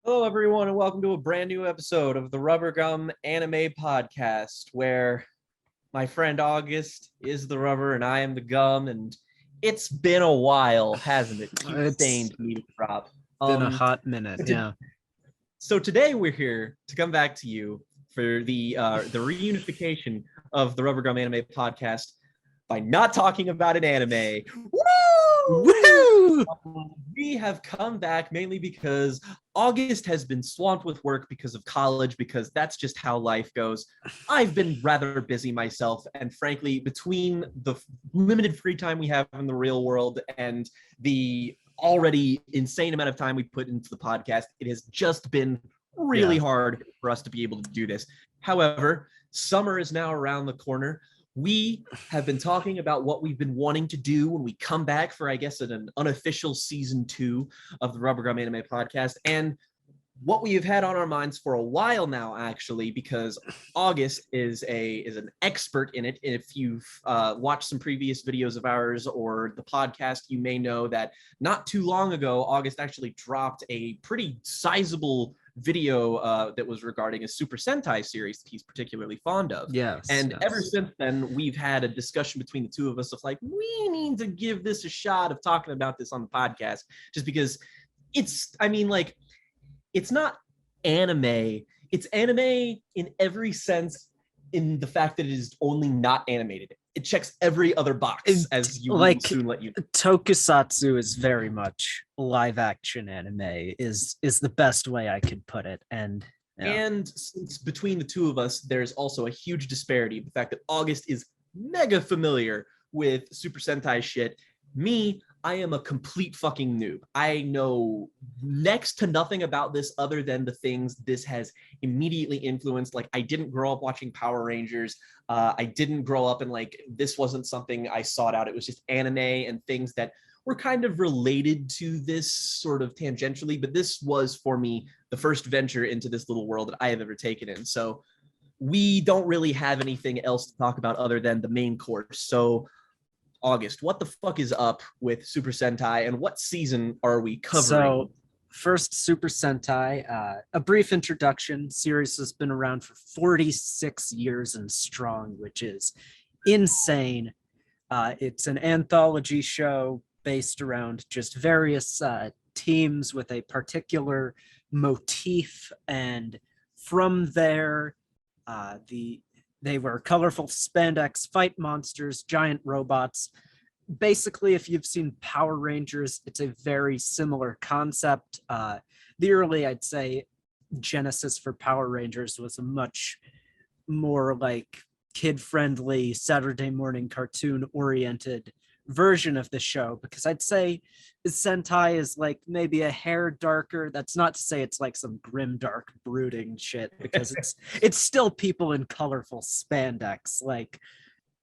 Hello, everyone, and welcome to a brand new episode of the RubberGum Anime Podcast, where my friend August is the rubber and I am the gum, and it's been a while, hasn't it? Keep It's saying to me, Rob. been a hot minute, yeah. So today we're here to come back to you for the reunification of the RubberGum Anime Podcast by not talking about an anime. Woo! Woohoo! We have come back mainly because August has been swamped with work because of college, because that's just how life goes. I've been rather busy myself, and frankly, between the limited free time we have in the real world and the already insane amount of time we put into the podcast, it has just been really hard for us to be able to do this. However, summer is now around the corner. We have been talking about what we've been wanting to do when we come back for, I guess, an unofficial season 2 of the RubberGum Anime Podcast, and what we have had on our minds for a while now, actually, because August is an expert in it. If you've watched some previous videos of ours or the podcast, you may know that not too long ago, August actually dropped a pretty sizable video that was regarding a Super Sentai series that he's particularly fond of. And ever since then, we've had a discussion between the two of us of like, we need to give this a shot of talking about this on the podcast, just because it's not anime. It's anime in every sense, in the fact that it is only not animated. It checks every other box, as you will soon let you know. Tokusatsu is very much live action anime is the best way I could put it. And since between the two of us, there's also a huge disparity. The fact that August is mega familiar with Super Sentai shit. Me, I am a complete fucking noob. I know next to nothing about this other than the things this has immediately influenced. Like, I didn't grow up watching Power Rangers. I didn't grow up and this wasn't something I sought out. It was just anime and things that were kind of related to this sort of tangentially. But this was, for me, the first venture into this little world that I have ever taken in. So we don't really have anything else to talk about other than the main course. So August, what the fuck is up with Super Sentai, and what season are we covering? So, first, Super Sentai, a brief introduction. Series has been around for 46 years and strong, which is insane. It's an anthology show based around just various teams with a particular motif, and from there, they were colorful spandex fight monsters, giant robots. Basically, if you've seen Power Rangers, it's a very similar concept. The early, I'd say, genesis for Power Rangers was a much more kid-friendly Saturday morning cartoon-oriented version of the show, because I'd say Sentai is maybe a hair darker. That's not to say it's some grim, dark, brooding shit, because it's still people in colorful spandex,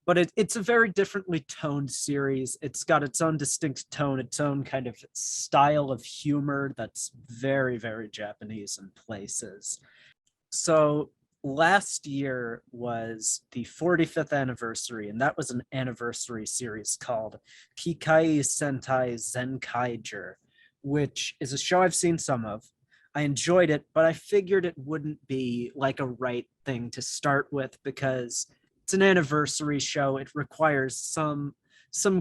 but it's a very differently toned series. It's got its own distinct tone, its own kind of style of humor that's very, very Japanese in places. So last year was the 45th anniversary, and that was an anniversary series called Kikai Sentai Zenkaiger, which is a show I've seen some of. I enjoyed it, but I figured it wouldn't be a right thing to start with, because it's an anniversary show. It requires some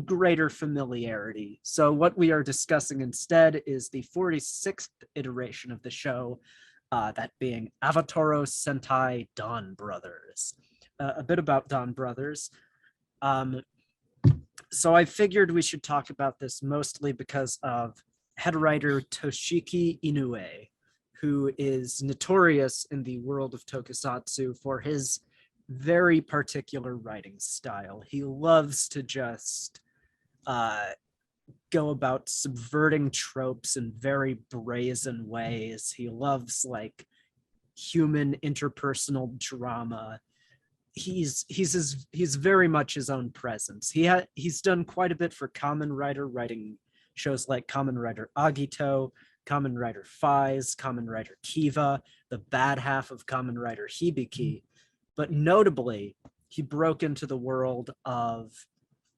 greater familiarity. So what we are discussing instead is the 46th iteration of the show, that being AVATARO Sentai Donbrothers. A bit about Donbrothers. So I figured we should talk about this mostly because of head writer Toshiki Inoue, who is notorious in the world of tokusatsu for his very particular writing style. He loves to just go about subverting tropes in very brazen ways. He loves human interpersonal drama. He's very much his own presence. He's done quite a bit for Kamen Rider, writing shows like Kamen Rider Agito, Kamen Rider Faiz, Kamen Rider Kiva, the bad half of Kamen Rider Hibiki. But notably, he broke into the world of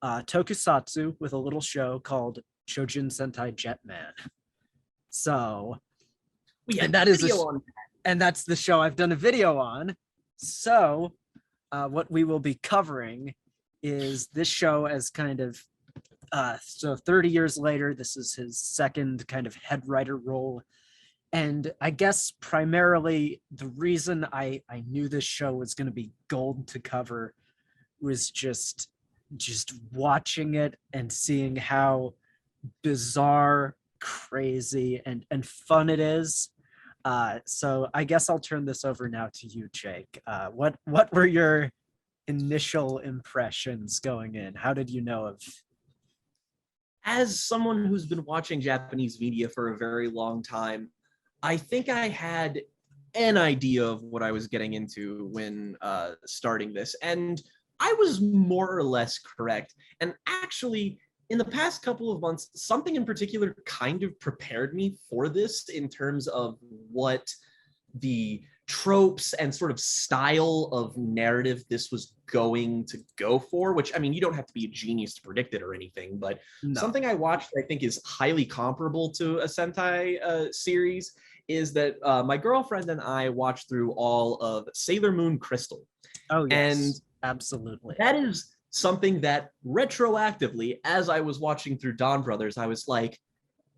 tokusatsu with a little show called Shojin Sentai Jetman. So We had And that is video on. and that's the show I've done a video on. So what we will be covering is this show as kind of so 30 years later, this is his second kind of head writer role. And I guess primarily the reason I knew this show was going to be gold to cover was just watching it and seeing how bizarre, crazy, and fun it is. So I guess I'll turn this over now to you, Jake. What were your initial impressions going in? How did you know of? As someone who's been watching Japanese media for a very long time, I think I had an idea of what I was getting into when starting this, and I was more or less correct. And actually, in the past couple of months, something in particular kind of prepared me for this in terms of what the tropes and sort of style of narrative this was going to go for, which, I mean, you don't have to be a genius to predict it or anything, but No. something I watched I think is highly comparable to a Sentai series is that my girlfriend and I watched through all of Sailor Moon Crystal. Oh, yes, and absolutely. that is something that retroactively, as I was watching through Donbrothers, I was like,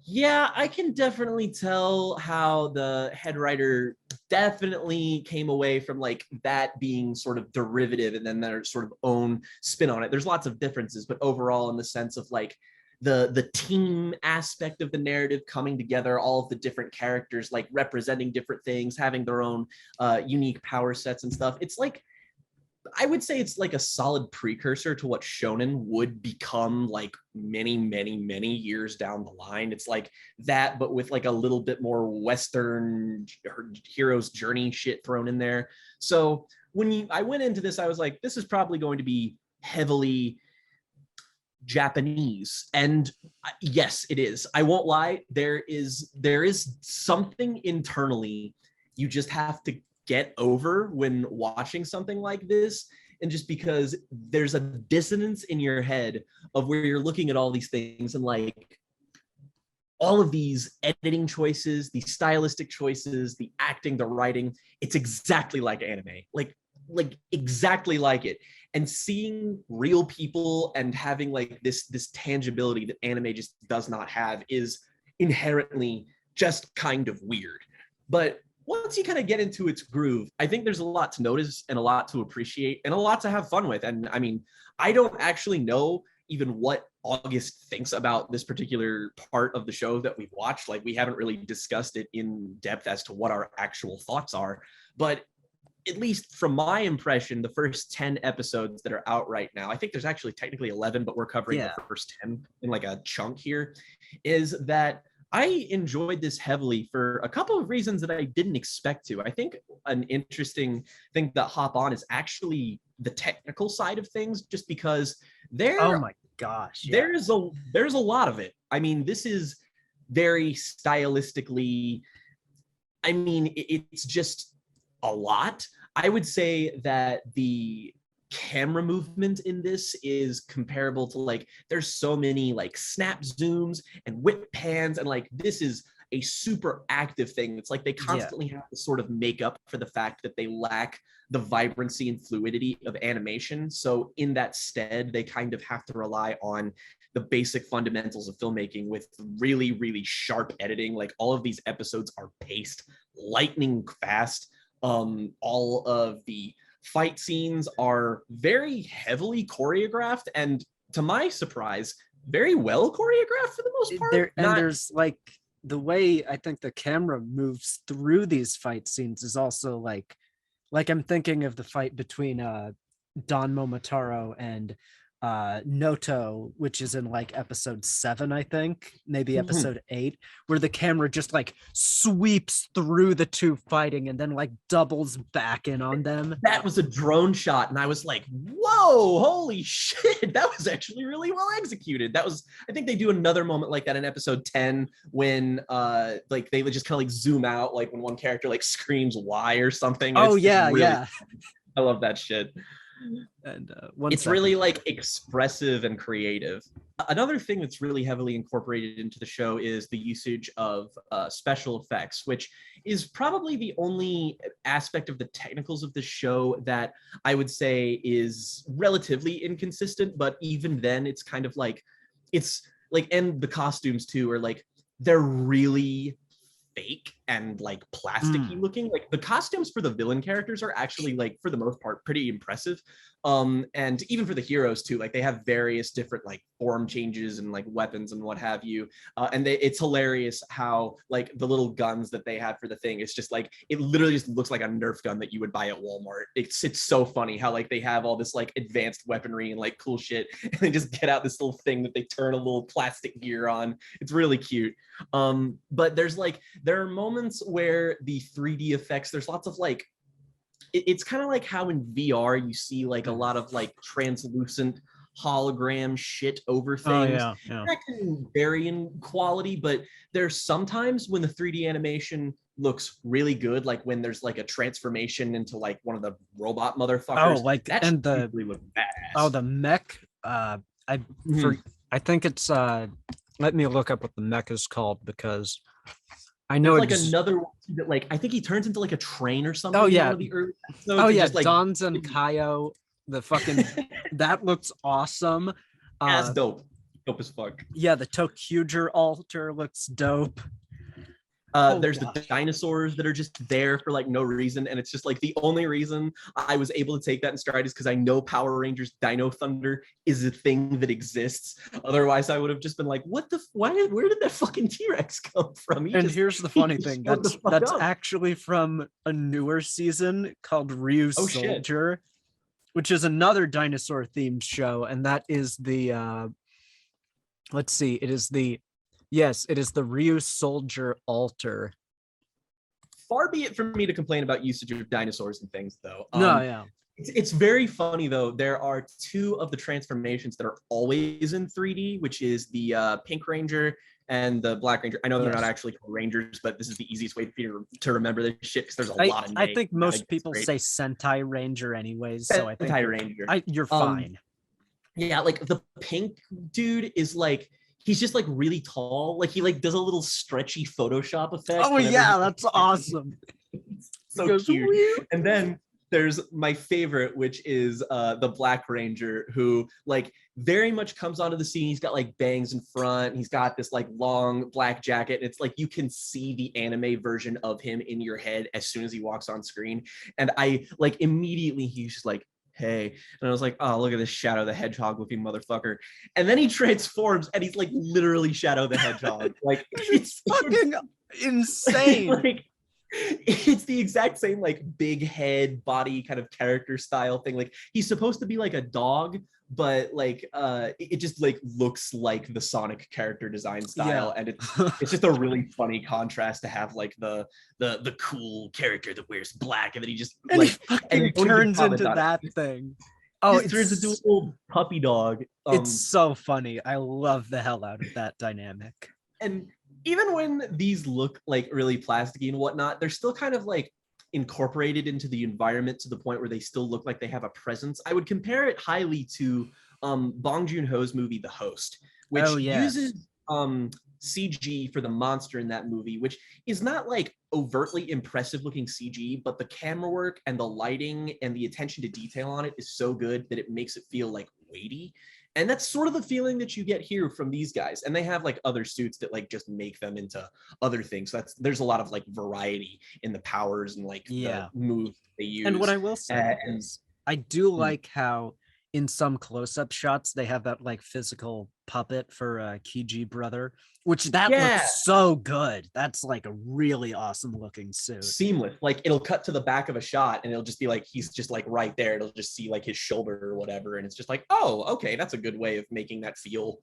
yeah, I can definitely tell how the head writer definitely came away from like that being sort of derivative and then their sort of own spin on it. There's lots of differences, but overall in the sense of like the team aspect of the narrative coming together, all of the different characters like representing different things, having their own unique power sets and stuff. It's like, I would say it's like a solid precursor to what shonen would become like many, many, many years down the line. It's like that, but with like a little bit more Western hero's journey shit thrown in there. So when I went into this, I was like, this is probably going to be heavily Japanese. And yes, it is. I won't lie. There is something internally you just have to get over when watching something like this. And just because there's a dissonance in your head of where you're looking at all these things and like all of these editing choices, the stylistic choices, the acting, the writing, it's exactly like anime, like exactly like it. And seeing real people and having like this tangibility that anime just does not have is inherently just kind of weird. But once you kind of get into its groove, I think there's a lot to notice and a lot to appreciate and a lot to have fun with. And I mean, I don't actually know even what August thinks about this particular part of the show that we've watched. Like, we haven't really discussed it in depth as to what our actual thoughts are. But at least from my impression, the first 10 episodes that are out right now, I think there's actually technically 11, but we're covering the first 10 in like a chunk here, is that I enjoyed this heavily for a couple of reasons that I didn't expect to. I think an interesting thing that hop on is actually the technical side of things, just because oh my gosh, there's a lot of it. I mean, this is very stylistically, I mean, it's just a lot. I would say that the camera movement in this is comparable to like, there's so many like snap zooms and whip pans, and like this is a super active thing. It's like they constantly have to sort of make up for the fact that they lack the vibrancy and fluidity of animation. So in that stead, they kind of have to rely on the basic fundamentals of filmmaking with really, really sharp editing. Like, all of these episodes are paced lightning fast. All of the fight scenes are very heavily choreographed, and to my surprise, very well choreographed for the most part. There's like, the way I think the camera moves through these fight scenes is also like I'm thinking of the fight between Don Momotaro and Noto, which is in like episode 7, I think, maybe episode 8, where the camera just like sweeps through the two fighting and then like doubles back in on them. That was a drone shot, and I was like, whoa, holy shit, that was actually really well executed. That was, I think they do another moment like that in episode 10 when like they would just kind of like zoom out, like when one character like screams "Y" or something. Oh, it's really, yeah. I love that shit. And it's really like expressive and creative. Another thing that's really heavily incorporated into the show is the usage of special effects, which is probably the only aspect of the technicals of the show that I would say is relatively inconsistent. But even then, it's kind of like, it's like, and the costumes too are like, they're really fake and like plasticky looking. Like the costumes for the villain characters are actually like for the most part pretty impressive, and even for the heroes too, like they have various different like form changes and like weapons and what have you, and it's hilarious how like the little guns that they have for the thing, it's just like it literally just looks like a Nerf gun that you would buy at Walmart. It's so funny how like they have all this like advanced weaponry and like cool shit, and they just get out this little thing that they turn a little plastic gear on. It's really cute. But there are moments where the 3D effects, there's lots of like, it's kind of like how in VR you see like a lot of like translucent hologram shit over things. Oh, yeah, yeah. That can vary in quality, but there's sometimes when the 3D animation looks really good, like when there's like a transformation into like one of the robot motherfuckers. Oh, like, that and the really look badass. oh, the mech. I think it's let me look up what the mech is called, because I know there's like another one that like I think he turns into like a train or something. Oh yeah. In one of the early episodes, Oh yeah, just, like, Donz and Kaio, the fucking that looks awesome. That's dope. Dope as fuck. Yeah, the Tokuger altar looks dope. There's the dinosaurs that are just there for like no reason, and it's just like the only reason I was able to take that in stride is because I know Power Rangers Dino Thunder is a thing that exists. Otherwise, I would have just been like, "What the? Where did that fucking T-Rex come from?" Here's the funny thing: that's actually from a newer season called Ryu Soldier, which is another dinosaur themed show, and that is the let's see, it is the Ryu Soldier altar. Far be it from me to complain about usage of dinosaurs and things, though. Yeah. It's very funny, though. There are two of the transformations that are always in 3D, which is the Pink Ranger and the Black Ranger. I know they're not actually called Rangers, but this is the easiest way for you to remember this shit, because there's a lot of names. I think most people say Sentai Ranger anyways, so I think Sentai Ranger. You're fine. Yeah, like the pink dude is like, he's just like really tall. Like he like does a little stretchy Photoshop effect. Oh yeah, that's awesome. So cute. And then there's my favorite, which is the Black Ranger, who like very much comes onto the scene. He's got like bangs in front. He's got this like long black jacket. And it's like you can see the anime version of him in your head as soon as he walks on screen. And I like immediately he's just like, hey, and I was like, oh, look at this Shadow the Hedgehog looking motherfucker. And then he transforms and he's like literally Shadow the Hedgehog. Like it's fucking insane. Like it's the exact same like big head body kind of character style thing. Like he's supposed to be like a dog, but like it just like looks like the Sonic character design style. And it's just a really funny contrast to have like the cool character that wears black, and then he just he fucking turns into that thing. Oh, it turns into a little puppy dog. It's so funny. I love the hell out of that dynamic. And even when these look like really plasticky and whatnot, they're still kind of like incorporated into the environment to the point where they still look like they have a presence. I would compare it highly to Bong Joon-ho's movie The Host, which uses CG for the monster in that movie, which is not like overtly impressive looking CG, but the camera work and the lighting and the attention to detail on it is so good that it makes it feel like weighty. And that's sort of the feeling that you get here from these guys. And they have like other suits that like just make them into other things. So there's a lot of like variety in the powers and like the moves they use. And what I will say is I do like how in some close-up shots they have that like physical puppet for Kiji brother, which looks so good. That's like a really awesome looking suit. Seamless. Like it'll cut to the back of a shot and it'll just be like he's just like right there. It'll just see like his shoulder or whatever, and it's just like, oh, okay, that's a good way of making that feel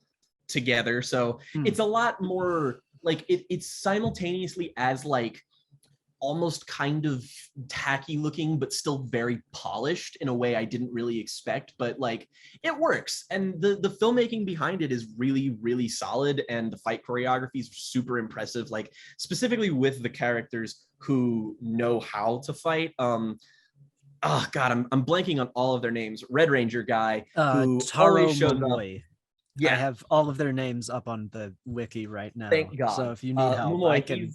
together. So it's a lot more like it's simultaneously as like almost kind of tacky looking, but still very polished in a way I didn't really expect, but like it works. And the filmmaking behind it is really, really solid. And the fight choreography is super impressive, like specifically with the characters who know how to fight. oh god, I'm blanking on all of their names. Red Ranger guy who always Taro shows up. Momoy. I Yeah, have all of their names up on the wiki right now. thank So God. if you need help, I Momoy, can.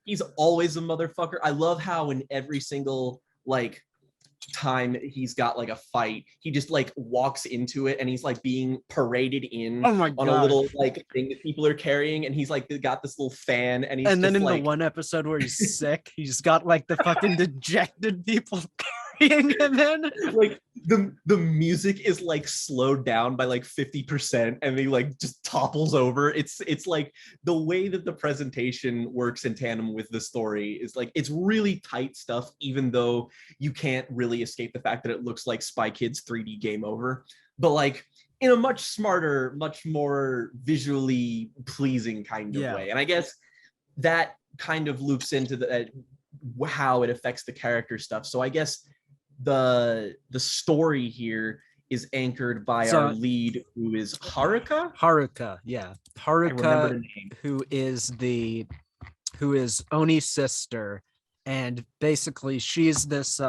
he's always a motherfucker. I love how in every single like time he's got like a fight, he just like walks into it and he's like being paraded in Oh my on a god. little like thing that people are carrying, and he's like got this little fan, and he's And then just in the like one episode where he's sick, he's got like the fucking dejected people carrying him in. like the music is like slowed down by like 50% and he like just topples over. It's like the way that the presentation works in tandem with the story is like it's really tight stuff, even though you can't really escape the fact that it looks like Spy Kids 3D Game Over, but like in a much smarter, much more visually pleasing kind of Yeah. way. And I guess that kind of loops into the how it affects the character stuff. So I guess the story here is anchored by our lead, who is Haruka, yeah. I remember the Haruka, name. who is Oni's sister, and basically she's this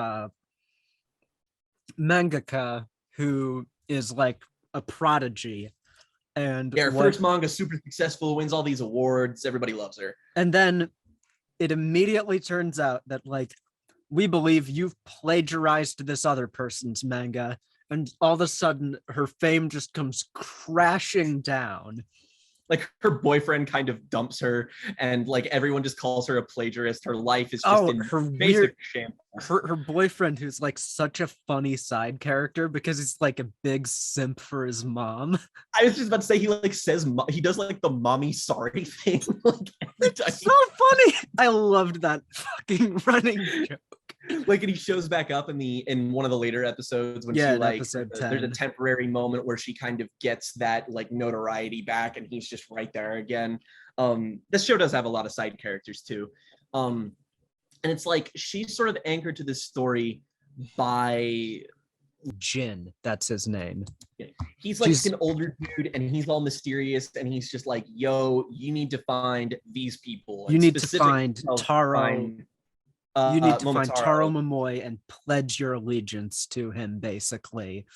mangaka who is like a prodigy. And Yeah, her first manga super successful, wins all these awards, everybody loves her. And then it immediately turns out that like we believe you've plagiarized this other person's manga, and all of a sudden her fame just comes crashing down. Like her boyfriend kind of dumps her, and like everyone just calls her a plagiarist. Her life is just in her basic shambles. Her boyfriend, who's like such a funny side character because he's like a big simp for his mom. I was just about to say he like says he does like the mommy sorry thing. Like every time. So funny. I loved that fucking running joke. Like, and he shows back up in one of the later episodes when she like there's a temporary moment where she kind of gets that like notoriety back, and he's just right there again. This show does have a lot of side characters too, and it's like she's sort of anchored to this story by Jin. That's his name. He's like an older dude, and he's all mysterious, and he's just like, yo, you need to find these people. You need to find Taro. You need to find Taro Momoy and pledge your allegiance to him, basically.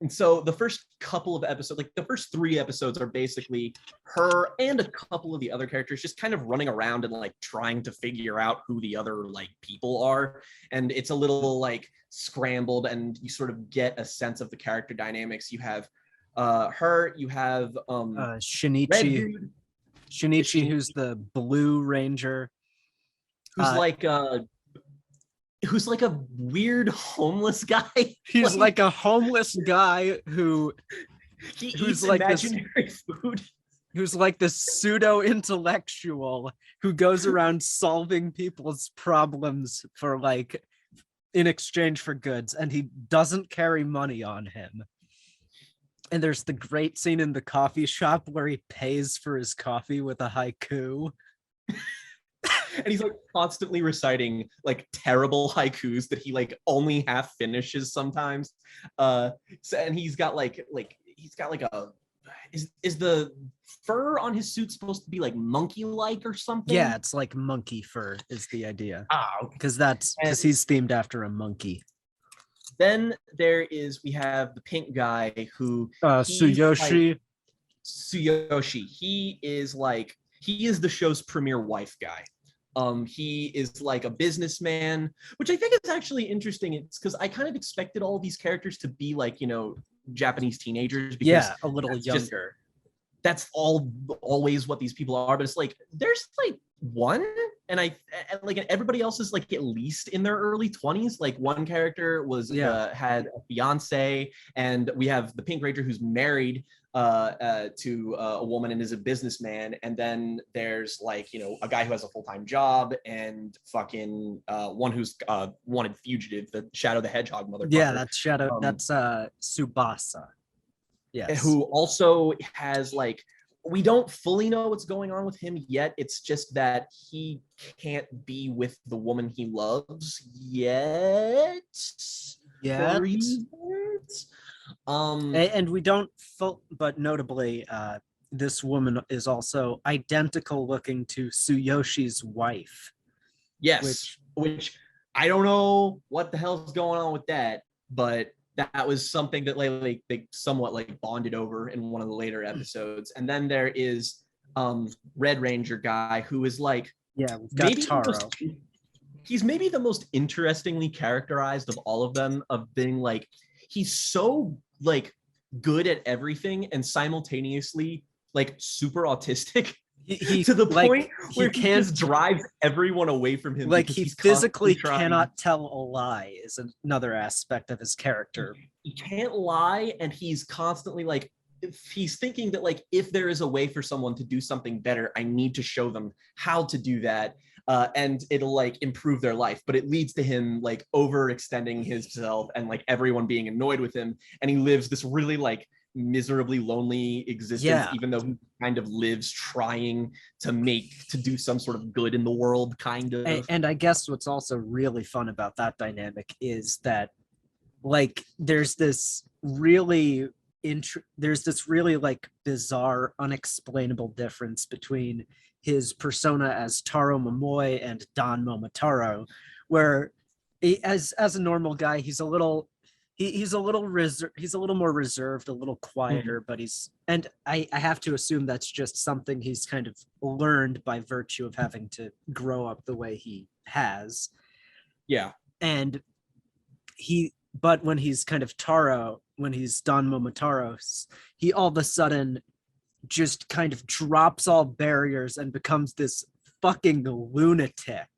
And so the first couple of episodes, like the first 3 episodes, are basically her and a couple of the other characters just kind of running around and like trying to figure out who the other like people are. And it's a little like scrambled, and you sort of get a sense of the character dynamics. You have her, you have Shinichi. Shinichi, who's the Blue Ranger. Who's like a weird homeless guy. He's like a homeless guy who's like imaginary food. Who's like this pseudo intellectual who goes around solving people's problems for like in exchange for goods, and he doesn't carry money on him. And there's the great scene in the coffee shop where he pays for his coffee with a haiku. And he's like constantly reciting like terrible haikus that he like only half finishes sometimes. And he's got like a is the fur on his suit supposed to be like monkey-like or something? Yeah, it's like monkey fur is the idea. Because he's themed after a monkey. Then we have the pink guy who Tsuyoshi. Tsuyoshi. He is the show's premier wife guy. He is like a businessman, which I think is actually interesting. It's because I kind of expected all of these characters to be like, you know, Japanese teenagers. Because a little younger. That's always what these people are. But it's like there's like one, and everybody else is like at least in their early 20s. Like one character was had a fiance, and we have the Pink Ranger who's married to a woman and is a businessman, and then there's like, you know, a guy who has a full-time job, and fucking one who's wanted fugitive, the Shadow the Hedgehog motherfucker. Yeah, that's Shadow. That's Tsubasa. Yes. Who also has like, we don't fully know what's going on with him yet. It's just that he can't be with the woman he loves yet. And we don't but notably this woman is also identical looking to Tsuyoshi's wife. Yes, which I don't know what the hell's going on with that, but that was something that they somewhat like bonded over in one of the later episodes. And then there is Red Ranger guy who is like Yeah, we've got maybe Taro. He's maybe the most interestingly characterized of all of them, of being like he's so like good at everything and simultaneously like super autistic. He To the like point where he can't just drives everyone away from him. like because he he's physically constantly trying. cannot tell a lie is another aspect of his character. He can't lie, and he's constantly like, if he's thinking that like if there is a way for someone to do something better, I need to show them how to do that, and it'll like improve their life. But it leads to him like overextending himself and like everyone being annoyed with him, and he lives this really like miserably lonely existence, even though he kind of lives trying to do some sort of good in the world, kind of. And I guess what's also really fun about that dynamic is that like there's this really like bizarre, unexplainable difference between his persona as Taro Momoe and Don Momotaro, where as a normal guy, he's a little more reserved, a little quieter, but I have to assume that's just something he's kind of learned by virtue of having to grow up the way he has. Yeah. And but when he's kind of Taro, when he's Don Momotaro, he all of a sudden just kind of drops all barriers and becomes this fucking lunatic.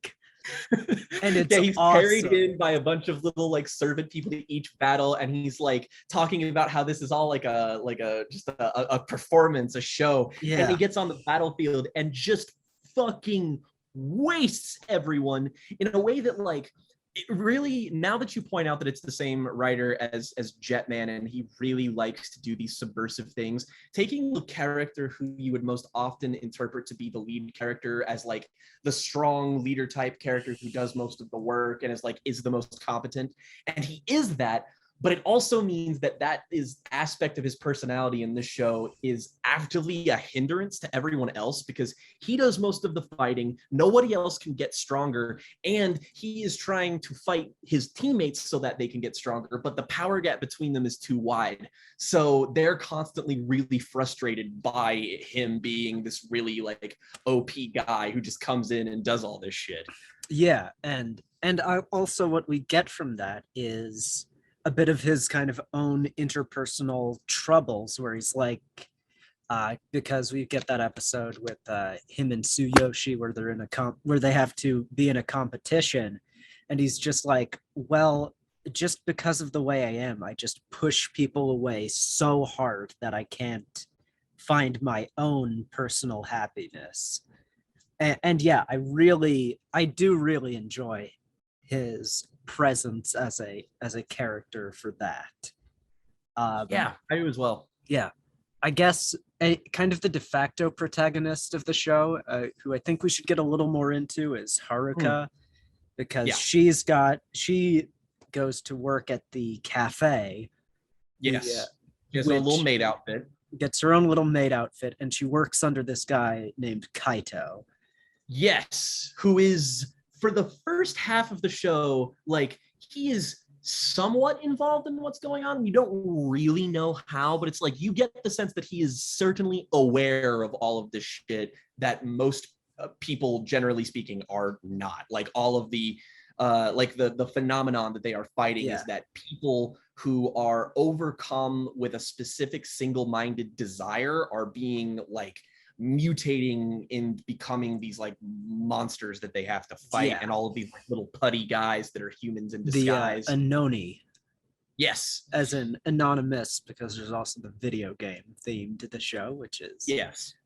And it's he's awesome. Carried in by a bunch of little like servant people to each battle, and he's like talking about how this is all like a performance, a show. Yeah. And he gets on the battlefield and just fucking wastes everyone in a way that like it really, now that you point out that it's the same writer as Jetman, and he really likes to do these subversive things, taking the character who you would most often interpret to be the lead character as like the strong leader type character who does most of the work and is the most competent, and he is that, but it also means that is aspect of his personality in this show is actively a hindrance to everyone else, because he does most of the fighting. Nobody else can get stronger, and he is trying to fight his teammates so that they can get stronger, but the power gap between them is too wide. So they're constantly really frustrated by him being this really like OP guy who just comes in and does all this shit. Yeah, and also what we get from that is a bit of his kind of own interpersonal troubles, where he's like, because we get that episode with him and Tsuyoshi where they're in where they have to be in a competition, and he's just like, well, just because of the way I am, I just push people away so hard that I can't find my own personal happiness. And yeah, I do really enjoy his presence as a character for that. Yeah, I do as well. Yeah, I guess kind of the de facto protagonist of the show, who I think we should get a little more into, is Haruka, because she goes to work at the cafe. Yes, she has a little maid outfit. Gets her own little maid outfit, and she works under this guy named Kaito. Yes, who is, for the first half of the show, like he is somewhat involved in what's going on. You don't really know how, but it's like you get the sense that he is certainly aware of all of this shit that most people, generally speaking, are not. Like all of the like the phenomenon that they are fighting is that people who are overcome with a specific single-minded desire are being like mutating in becoming these like monsters that they have to fight, and all of these like, little putty guys that are humans in disguise. The Anoni. Yes, as an anonymous, because there's also the video game theme to the show, which is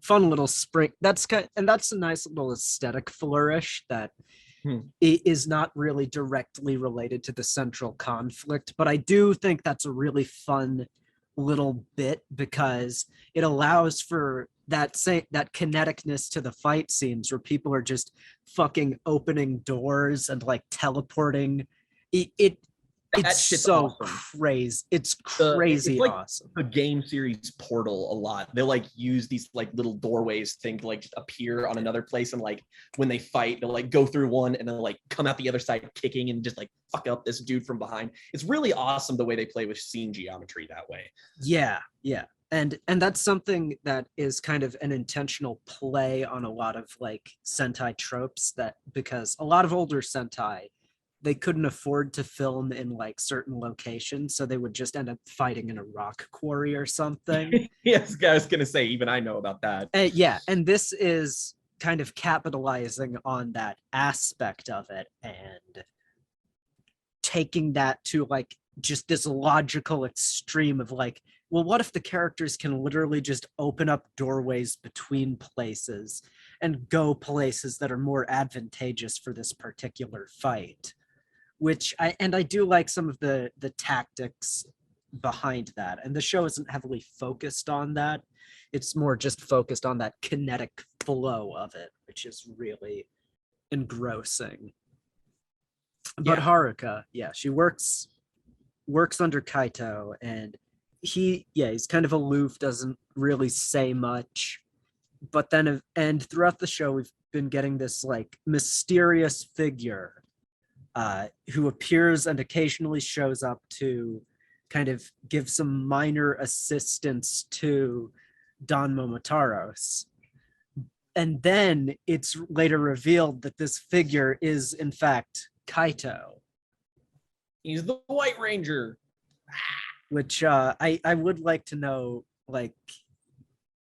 fun little spring. That's a nice little aesthetic flourish that is not really directly related to the central conflict, but I do think that's a really fun little bit because it allows for that kineticness to the fight scenes where people are just fucking opening doors and like teleporting. That It's shit's so awesome. crazy. It's It's crazy like awesome. a game series Portal a lot. They'll like use these like little doorways thing to like just appear on another place, and like when they fight, they'll like go through one and then like come out the other side kicking and just like fuck up this dude from behind. It's really awesome the way they play with scene geometry that way. Yeah, yeah. And that's something that is kind of an intentional play on a lot of like Sentai tropes, that because a lot of older Sentai, they couldn't afford to film in like certain locations, so they would just end up fighting in a rock quarry or something. Yes, I was gonna say, even I know about that. Yeah, and this is kind of capitalizing on that aspect of it and taking that to like just this logical extreme of like, well, what if the characters can literally just open up doorways between places and go places that are more advantageous for this particular fight? Which I do like some of the tactics behind that. And the show isn't heavily focused on that. It's more just focused on that kinetic flow of it, which is really engrossing. But Yeah. Haruka, yeah, she works under Kaito, and he's kind of aloof, doesn't really say much. But then, and throughout the show, we've been getting this like mysterious figure who appears and occasionally shows up to kind of give some minor assistance to Don Momotaros. And then it's later revealed that this figure is, in fact, Kaito. He's the White Ranger. Which I would like to know, like,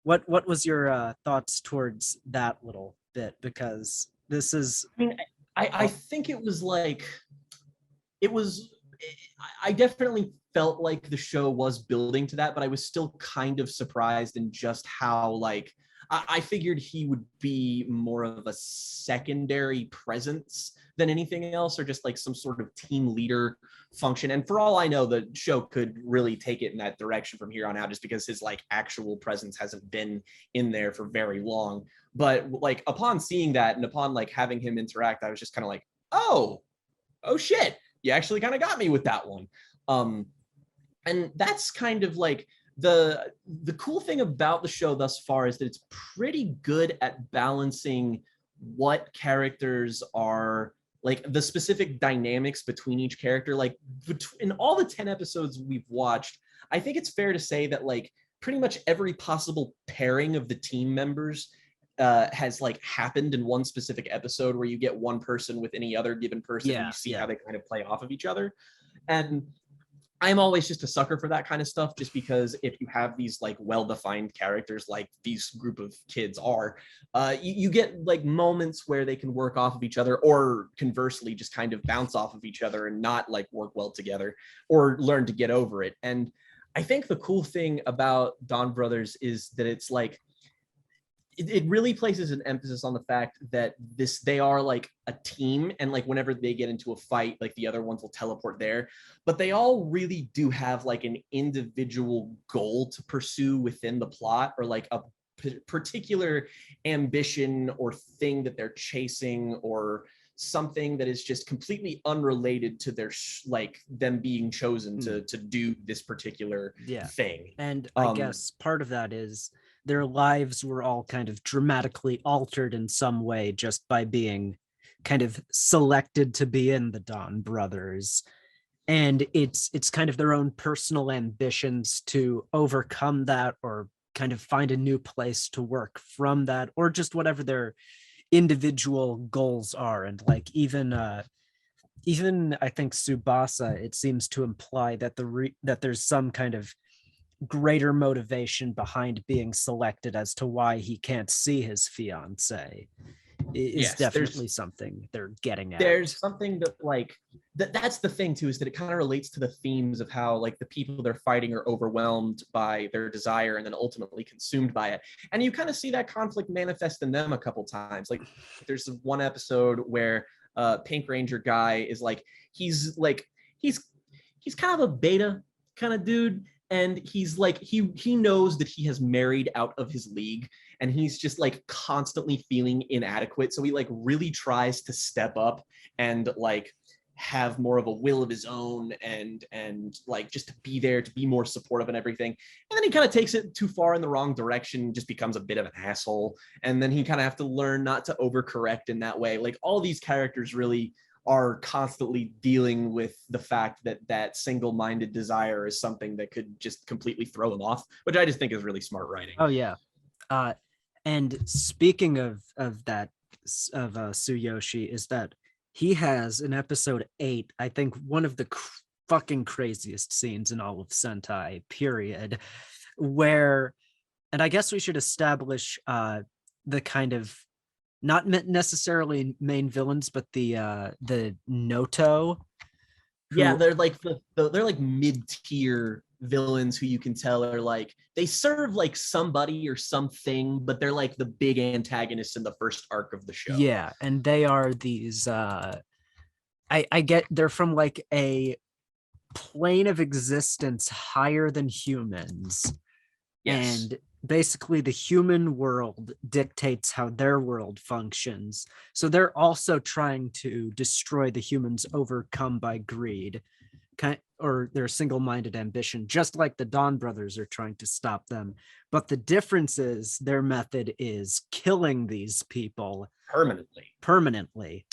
what was your thoughts towards that little bit? Because this is, I mean, I think it was like, it was, I definitely felt like the show was building to that, but I was still kind of surprised in just how like, I figured he would be more of a secondary presence than anything else, or just like some sort of team leader function. And for all I know, the show could really take it in that direction from here on out, just because his like actual presence hasn't been in there for very long. But like upon seeing that and upon like having him interact, I was just kind of like, oh shit, you actually kind of got me with that one. And that's kind of like the cool thing about the show thus far, is that it's pretty good at balancing what characters are like, the specific dynamics between each character. Like in all the 10 episodes we've watched, I think it's fair to say that like pretty much every possible pairing of the team members has like happened in one specific episode, where you get one person with any other given person, and you see how they kind of play off of each other. And I'm always just a sucker for that kind of stuff, just because if you have these like well-defined characters like these group of kids are, you get like moments where they can work off of each other, or conversely just kind of bounce off of each other and not like work well together, or learn to get over it. And I think the cool thing about Donbrothers is that it's like, it really places an emphasis on the fact that they are like a team, and like whenever they get into a fight, like the other ones will teleport there, but they all really do have like an individual goal to pursue within the plot, or like a particular ambition or thing that they're chasing, or something that is just completely unrelated to their like them being chosen to do this particular thing. And I guess part of that is their lives were all kind of dramatically altered in some way just by being kind of selected to be in the Donbrothers. And it's kind of their own personal ambitions to overcome that, or kind of find a new place to work from that, or just whatever their individual goals are. And like even I think Tsubasa, it seems to imply that that there's some kind of greater motivation behind being selected as to why he can't see his fiance is definitely something they're getting at. There's something that like that's the thing too, is that it kind of relates to the themes of how like the people they're fighting are overwhelmed by their desire and then ultimately consumed by it. And you kind of see that conflict manifest in them a couple times. Like there's one episode where Pink Ranger guy is like, he's kind of a beta kind of dude, and he's like he knows that he has married out of his league, and he's just like constantly feeling inadequate, so he like really tries to step up and like have more of a will of his own and like just to be there, to be more supportive and everything. And then he kind of takes it too far in the wrong direction, just becomes a bit of an asshole. And then he kind of have to learn not to overcorrect in that way. Like all these characters really are constantly dealing with the fact that that single-minded desire is something that could just completely throw them off, which I just think is really smart writing. Oh yeah. And speaking of that, of Tsuyoshi, is that he has in episode 8, I think one of the fucking craziest scenes in all of Sentai, period, where, and I guess we should establish the kind of, not necessarily main villains, but the Noto. Yeah, they're like they're like mid-tier villains who you can tell are like, they serve like somebody or something, but they're like the big antagonists in the first arc of the show. Yeah, and they are these I get, they're from like a plane of existence higher than humans. Yes. And basically the human world dictates how their world functions. So they're also trying to destroy the humans overcome by greed, or their single-minded ambition, just like the Donbrothers are trying to stop them. But the difference is their method is killing these people permanently.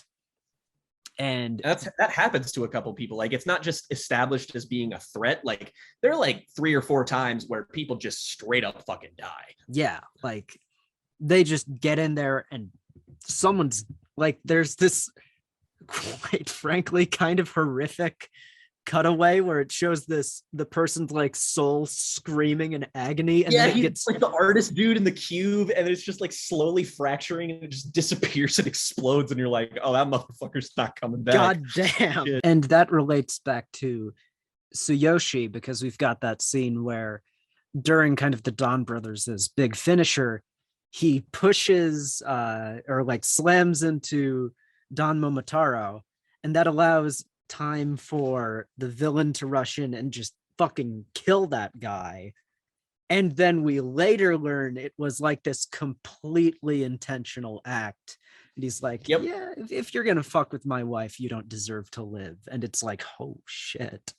And that happens to a couple people. Like, it's not just established as being a threat. Like, there are like 3 or 4 times where people just straight up fucking die. Yeah, like they just get in there and someone's like, there's this quite frankly kind of horrific cutaway where it shows the person's like soul screaming in agony, and yeah, then it gets like the artist dude in the cube, and it's just like slowly fracturing, and it just disappears and explodes, and you're like, oh, that motherfucker's not coming back. God damn. Shit. And that relates back to Tsuyoshi, because we've got that scene where during kind of the Donbrothers' big finisher, he pushes or like slams into Don Momotaro, and that allows time for the villain to rush in and just fucking kill that guy. And then we later learn it was like this completely intentional act. And he's like, yep, yeah, if you're gonna fuck with my wife, you don't deserve to live. And it's like, oh shit.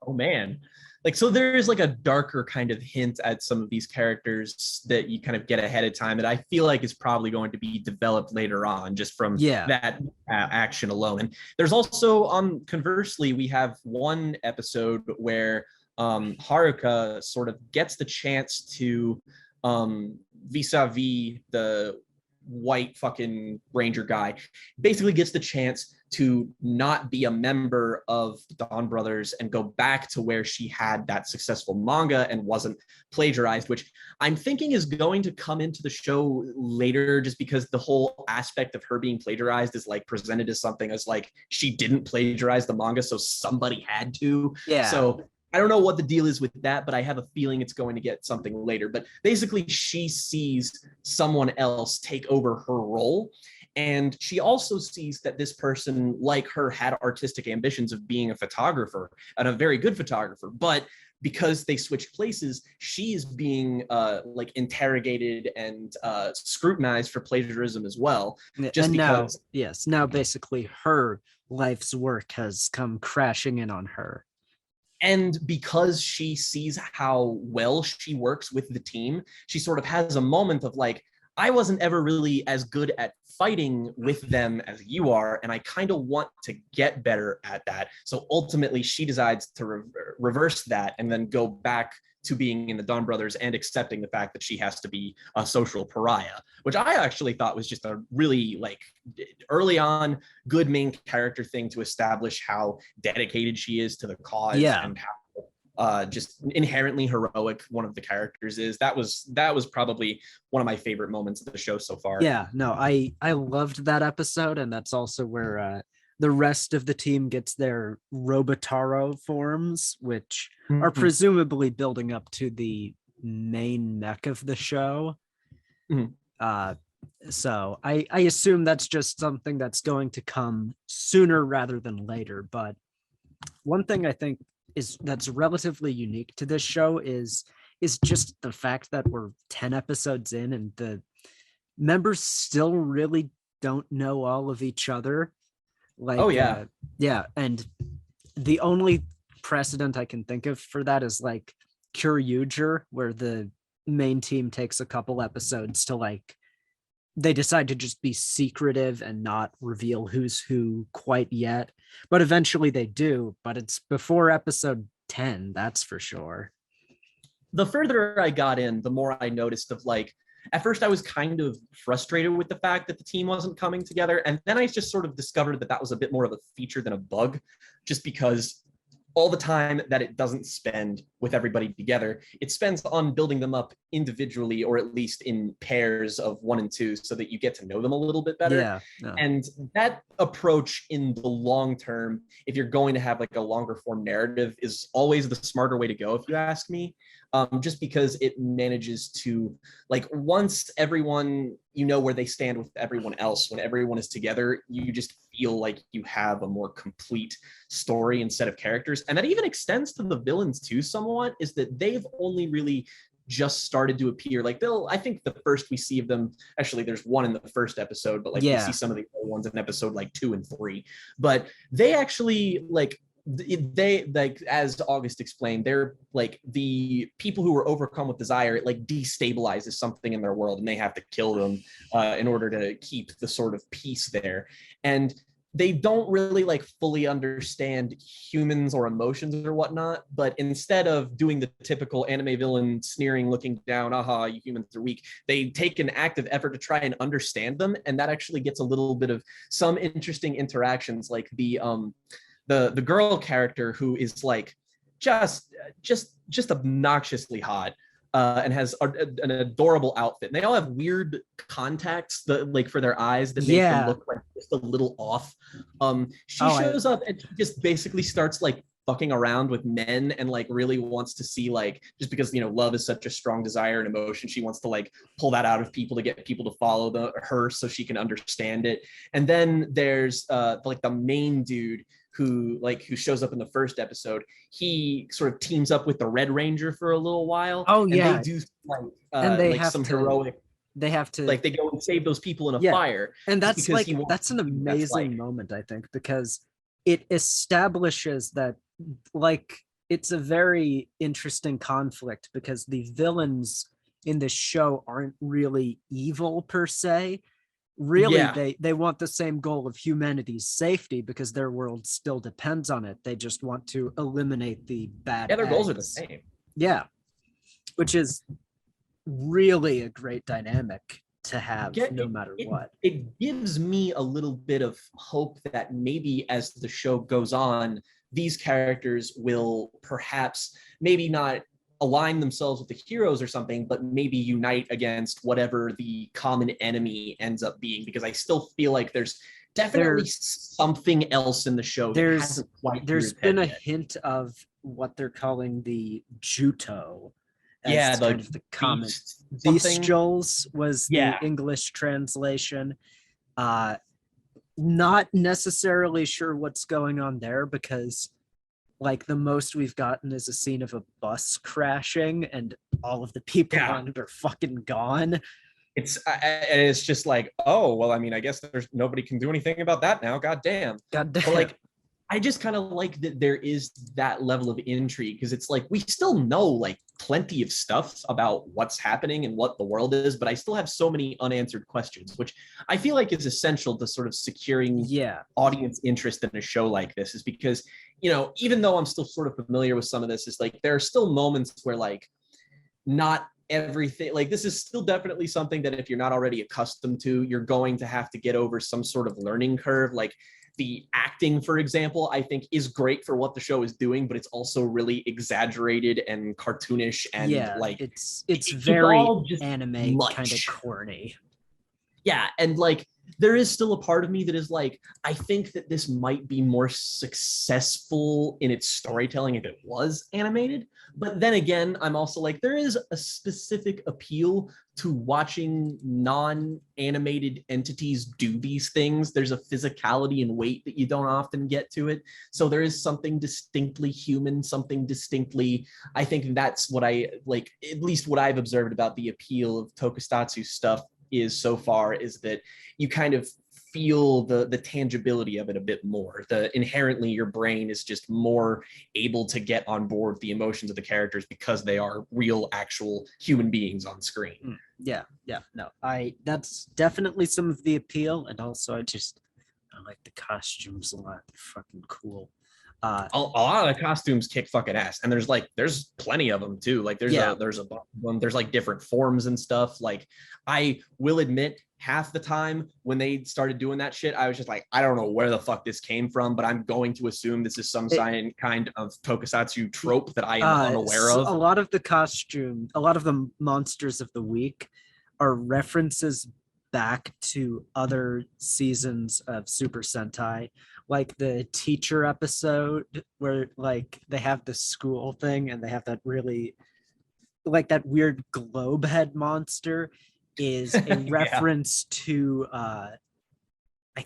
Oh man. Like, so there's like a darker kind of hint at some of these characters that you kind of get ahead of time that I feel like is probably going to be developed later on, just from that action alone. And there's also, conversely, we have one episode where Haruka sort of gets the chance to vis-a-vis the white fucking ranger guy, basically gets the chance to not be a member of the Donbrothers and go back to where she had that successful manga and wasn't plagiarized, which I'm thinking is going to come into the show later, just because the whole aspect of her being plagiarized is like presented as something as like she didn't plagiarize the manga, so somebody had to. Yeah. So I don't know what the deal is with that, but I have a feeling it's going to get something later. But basically, she sees someone else take over her role. And she also sees that this person, like her, had artistic ambitions of being a photographer and a very good photographer. But because they switched places, she is being like interrogated and scrutinized for plagiarism as well. Just and because, now basically her life's work has come crashing in on her. And because she sees how well she works with the team, she sort of has a moment of like, I wasn't ever really as good at fighting with them as you are, and I kind of want to get better at that. So ultimately, she decides to reverse that and then go back to being in the Donbrothers and accepting the fact that she has to be a social pariah, which I actually thought was just a really like early on good main character thing to establish how dedicated she is to the cause and how just inherently heroic one of the characters is. That was probably one of my favorite moments of the show so far. Yeah, no, I loved that episode, and that's also where the rest of the team gets their Robotaro forms, which are presumably building up to the main neck of the show. So I assume that's just something that's going to come sooner rather than later. But one thing I think that's relatively unique to this show is just the fact that we're 10 episodes in and the members still really don't know all of each other. Like, Yeah, and the only precedent I can think of for that is like Kyryuger, where the main team takes a couple episodes to like they decide to just be secretive and not reveal who's who quite yet. But eventually they do, but it's before episode 10, that's for sure. The further I got in, the more I noticed of like, at first I was kind of frustrated with the fact that the team wasn't coming together. And then I just sort of discovered that that was a bit more of a feature than a bug, just because all the time that it doesn't spend with everybody together, it spends on building them up individually, or at least in pairs of 1 and 2, so that you get to know them a little bit better. Yeah, yeah. And that approach in the long term, if you're going to have like a longer form narrative, is always the smarter way to go, if you ask me. Just because it manages to, like, once everyone, you know where they stand with everyone else, when everyone is together, you just feel like you have a more complete story and set of characters. And that even extends to the villains too somewhat, is that they've only really just started to appear. Like, I think the first we see of them, actually there's one in the first episode, but like we see some of the other ones in episode like 2 and 3, but they actually, like, they, like, as August explained, they're like the people who are overcome with desire. It like destabilizes something in their world and they have to kill them in order to keep the sort of peace there. And they don't really like fully understand humans or emotions or whatnot, but instead of doing the typical anime villain sneering, looking down, aha, you humans are weak, they take an active effort to try and understand them. And that actually gets a little bit of some interesting interactions, like the girl character, who is like just obnoxiously hot, and has an adorable outfit. And they all have weird contacts that, like, for their eyes that make them look like just a little off. She shows up and she just basically starts like fucking around with men, and like really wants to see, like, just because, you know, love is such a strong desire and emotion, she wants to like pull that out of people to get people to follow her so she can understand it. And then there's like the main dude who shows up in the first episode. He sort of teams up with the Red Ranger for a little while. Oh yeah, and they do like and they like have some to, heroic. They have to, Like, they go and save those people in a fire. And that's like, that's an amazing moment, I think, because it establishes that, like, it's a very interesting conflict, because the villains in this show aren't really evil per se. Really, they want the same goal of humanity's safety, because their world still depends on it. They just want to eliminate the bad their eggs. goals are the same. Yeah, which is really a great dynamic to have, no matter what. It gives me a little bit of hope that maybe as the show goes on, these characters will perhaps maybe not align themselves with the heroes or something, but maybe unite against whatever the common enemy ends up being, because I still feel like there's definitely something else in the show that hasn't quite. There's been a hint of what they're calling the Juto. Yeah, kind of the common bestials was the English translation. Not necessarily sure what's going on there, because like the most we've gotten is a scene of a bus crashing and all of the people on it are fucking gone. It's just like, oh well, I mean, I guess there's nobody can do anything about that now. God damn. But like, I just kind of like that there is that level of intrigue, because it's like we still know like plenty of stuff about what's happening and what the world is, but I still have so many unanswered questions, which I feel like is essential to sort of securing audience interest in a show like this, is because, you know, even though I'm still sort of familiar with some of this, is like there are still moments where like not everything, like this is still definitely something that if you're not already accustomed to, you're going to have to get over some sort of learning curve. Like, the acting, for example, I think is great for what the show is doing, but it's also really exaggerated and cartoonish, and like it's very anime kind of corny. Yeah, and like there is still a part of me that is like, I think that this might be more successful in its storytelling if it was animated. But then again, I'm also like, there is a specific appeal to watching non-animated entities do these things. There's a physicality and weight that you don't often get to it. So there is something distinctly human, something distinctly, I think that's what I like, at least what I've observed about the appeal of tokusatsu stuff is so far, is that you kind of feel the tangibility of it a bit more. The inherently your brain is just more able to get on board the emotions of the characters because they are real, actual human beings on screen. Yeah, no, that's definitely some of the appeal, and also I like the costumes a lot. They're fucking cool. A lot of the costumes kick fucking ass, and there's plenty of them too. Like there's a bunch of them. There's like different forms and stuff. Like I will admit, half the time when they started doing that shit, I was just like, I don't know where the fuck this came from, but I'm going to assume this is some kind of tokusatsu trope that I am unaware of. A lot of the monsters of the week are references back to other seasons of Super Sentai, like the teacher episode where like they have the school thing and they have that really like that weird globe head monster is a reference to I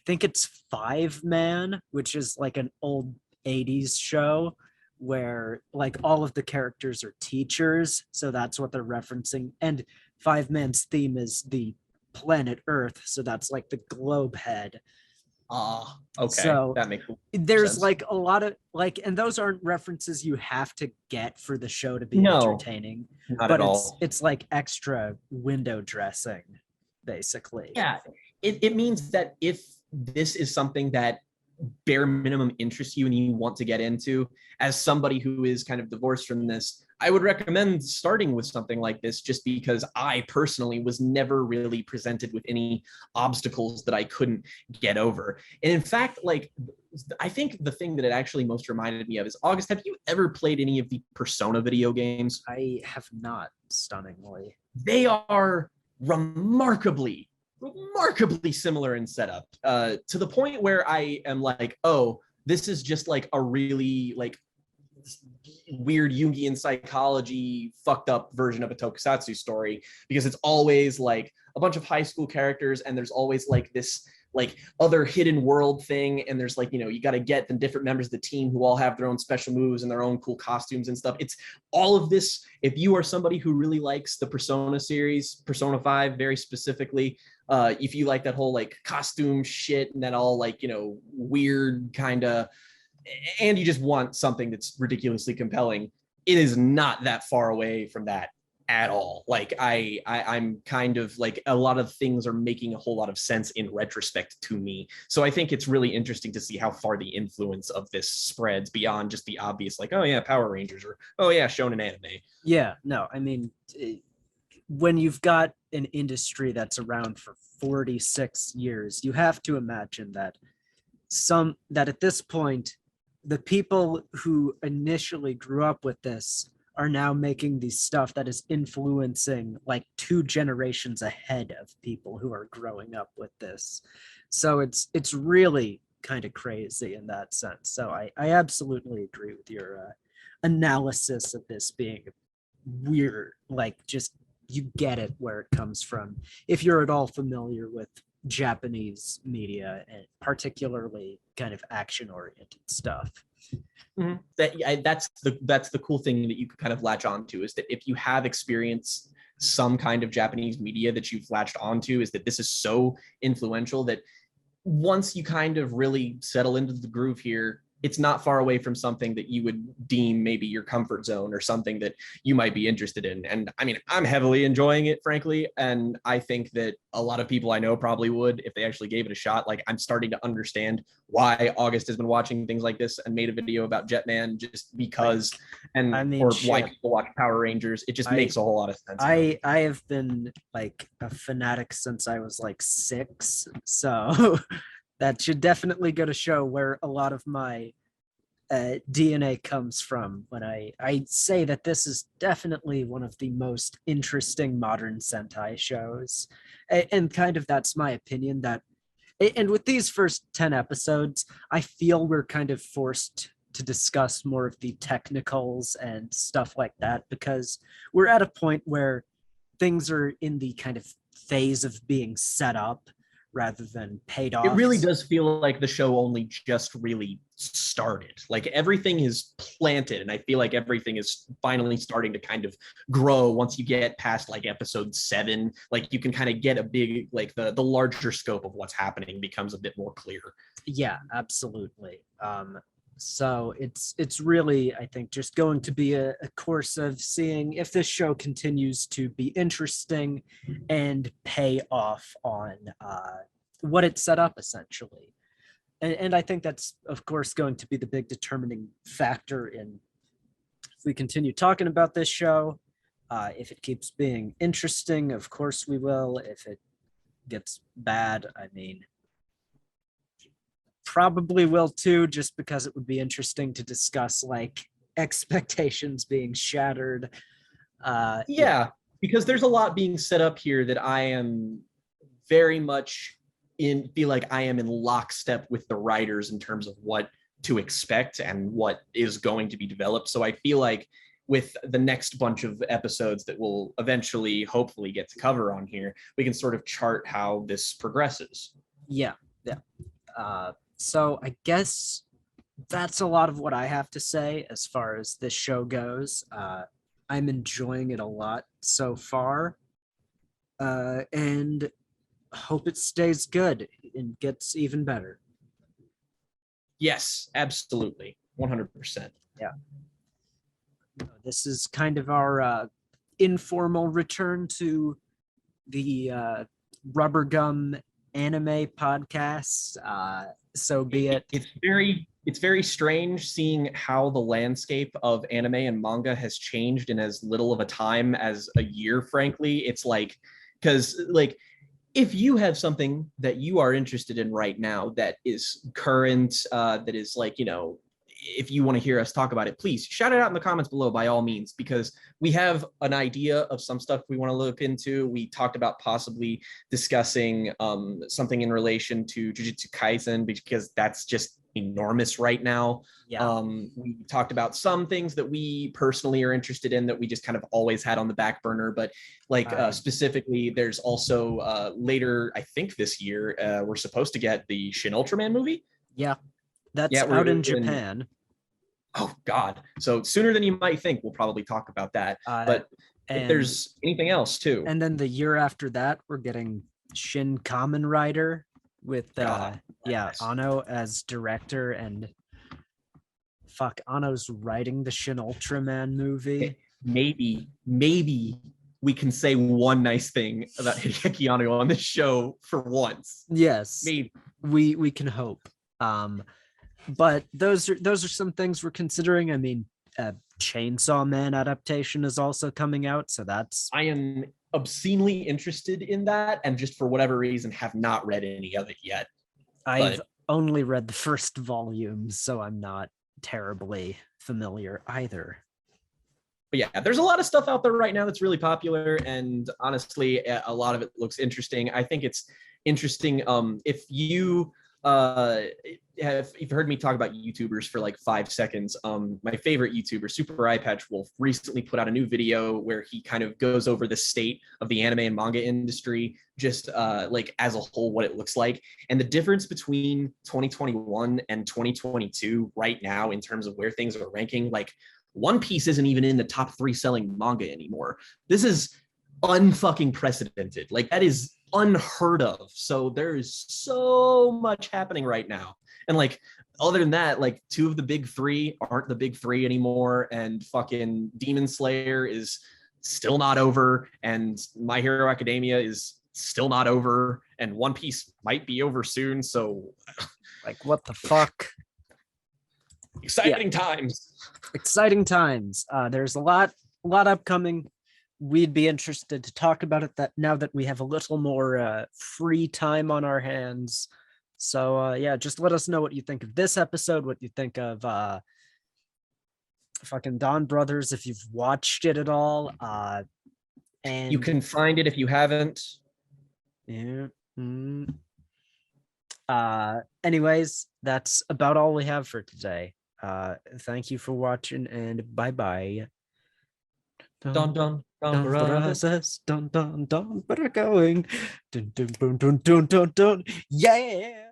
think it's 5-Man, which is like an old 80s show where like all of the characters are teachers, so that's what they're referencing. And 5-Man's theme is the planet Earth, so that's like the globe head. Okay. So that makes there's sense. like a lot of like, and those aren't references you have to get for the show to be entertaining. Not but at all. It's like extra window dressing, basically. Yeah, it means that if this is something that bare minimum interests you and you want to get into, as somebody who is kind of divorced from this, I would recommend starting with something like this, just because I personally was never really presented with any obstacles that I couldn't get over. And in fact, like, I think the thing that it actually most reminded me of is, August, have you ever played any of the Persona video games? I have not, stunningly. They are remarkably similar in setup, to the point where I am like, oh, this is just like a really like weird Jungian psychology fucked up version of a tokusatsu story, because it's always like a bunch of high school characters and there's always like this like other hidden world thing, and there's like, you know, you got to get the different members of the team who all have their own special moves and their own cool costumes and stuff. It's all of this. If you are somebody who really likes the Persona series, Persona 5 very specifically, if you like that whole like costume shit and that all like, you know, weird kind of, and you just want something that's ridiculously compelling, it is not that far away from that at all. Like I'm kind of like, a lot of things are making a whole lot of sense in retrospect to me. So I think it's really interesting to see how far the influence of this spreads beyond just the obvious, like, oh yeah, Power Rangers, or oh yeah, shonen anime. Yeah, no, I mean, when you've got an industry that's around for 46 years, you have to imagine that at this point, the people who initially grew up with this are now making the stuff that is influencing like 2 generations ahead of people who are growing up with this. So it's really kind of crazy in that sense. So I absolutely agree with your analysis of this being weird. Like, just you get it where it comes from if you're at all familiar with Japanese media, and particularly kind of action-oriented stuff. Mm-hmm. That's the cool thing that you could kind of latch onto, is that if you have experienced some kind of Japanese media that you've latched onto, is that this is so influential that once you kind of really settle into the groove here, it's not far away from something that you would deem maybe your comfort zone or something that you might be interested in. And I mean, I'm heavily enjoying it, frankly. And I think that a lot of people I know probably would if they actually gave it a shot. Like, I'm starting to understand why August has been watching things like this and made a video about Jetman, just because, and I mean, or shit, why people watch Power Rangers. It just makes a whole lot of sense. I have been like a fanatic since I was like 6. So that should definitely go to show where a lot of my DNA comes from when I say that this is definitely one of the most interesting modern Sentai shows. And kind of that's my opinion. That, and with these first 10 episodes, I feel we're kind of forced to discuss more of the technicals and stuff like that, because we're at a point where things are in the kind of phase of being set up, rather than paid It off. really does feel like the show only just really started. Like everything is planted, and I feel like everything is finally starting to kind of grow once you get past like episode 7. Like you can kind of get a big, like the larger scope of what's happening becomes a bit more clear. Yeah, absolutely. So it's really, I think, just going to be a course of seeing if this show continues to be interesting and pay off on what it set up essentially. And I think that's, of course, going to be the big determining factor in if we continue talking about this show. If it keeps being interesting, of course we will. If it gets bad, I mean, probably will too, just because it would be interesting to discuss like expectations being shattered. Yeah, because there's a lot being set up here that I am very much feel like I am in lockstep with the writers in terms of what to expect and what is going to be developed. So I feel like with the next bunch of episodes that we'll eventually hopefully get to cover on here, we can sort of chart how this progresses. Yeah. So I guess that's a lot of what I have to say as far as this show goes. I'm enjoying it a lot so far, and hope it stays good and gets even better. Yes, absolutely. 100%. Yeah. This is kind of our informal return to the RubberGum anime podcast. So be it. It's very strange seeing how the landscape of anime and manga has changed in as little of a time as a year, frankly. It's like, because like if you have something that you are interested in right now that is current, that is like, you know, if you want to hear us talk about it, please shout it out in the comments below by all means, because we have an idea of some stuff we want to look into. We talked about possibly discussing something in relation to Jujutsu Kaisen, because that's just enormous right now. Yeah. We talked about some things that we personally are interested in that we just kind of always had on the back burner, but like specifically, there's also later, I think this year, we're supposed to get the Shin Ultraman movie. Yeah. That's out in Japan. Oh God! So sooner than you might think, we'll probably talk about that. But if there's anything else too, and then the year after that, we're getting Shin Kamen Rider with Anno as director, and fuck, Anno's writing the Shin Ultraman movie. Maybe we can say one nice thing about Hideaki Anno on this show for once. Yes, maybe we can hope. But those are some things we're considering. I mean, Chainsaw Man adaptation is also coming out, so I am obscenely interested in that, and just for whatever reason have not read any of it yet. I've only read the first volume, so I'm not terribly familiar either. But yeah, there's a lot of stuff out there right now that's really popular, and honestly, a lot of it looks interesting. I think it's interesting if you you've heard me talk about YouTubers for like 5 seconds. My favorite YouTuber, Super Eye Patch Wolf, recently put out a new video where he kind of goes over the state of the anime and manga industry, just like as a whole, what it looks like. And the difference between 2021 and 2022 right now in terms of where things are ranking, like One Piece isn't even in the top 3 selling manga anymore. This is unfucking precedented. Like that is unheard of. So there is so much happening right now. And like other than that, like 2 of the big 3 aren't the big 3 anymore, and fucking Demon Slayer is still not over, and My Hero Academia is still not over, and One Piece might be over soon. So like what the fuck? Exciting times. Exciting times. There's a lot upcoming. We'd be interested to talk about it that now that we have a little more free time on our hands. So yeah, just let us know what you think of this episode, what you think of fucking Donbrothers, if you've watched it at all. And you can find it if you haven't. Yeah. Anyways, that's about all we have for today. Thank you for watching, and bye-bye. Dun dun dun, Dun, brothers. brothers, dun, dun, dun, but we're going. Dun, dun, dun, dun, dun, dun, dun. Yeah.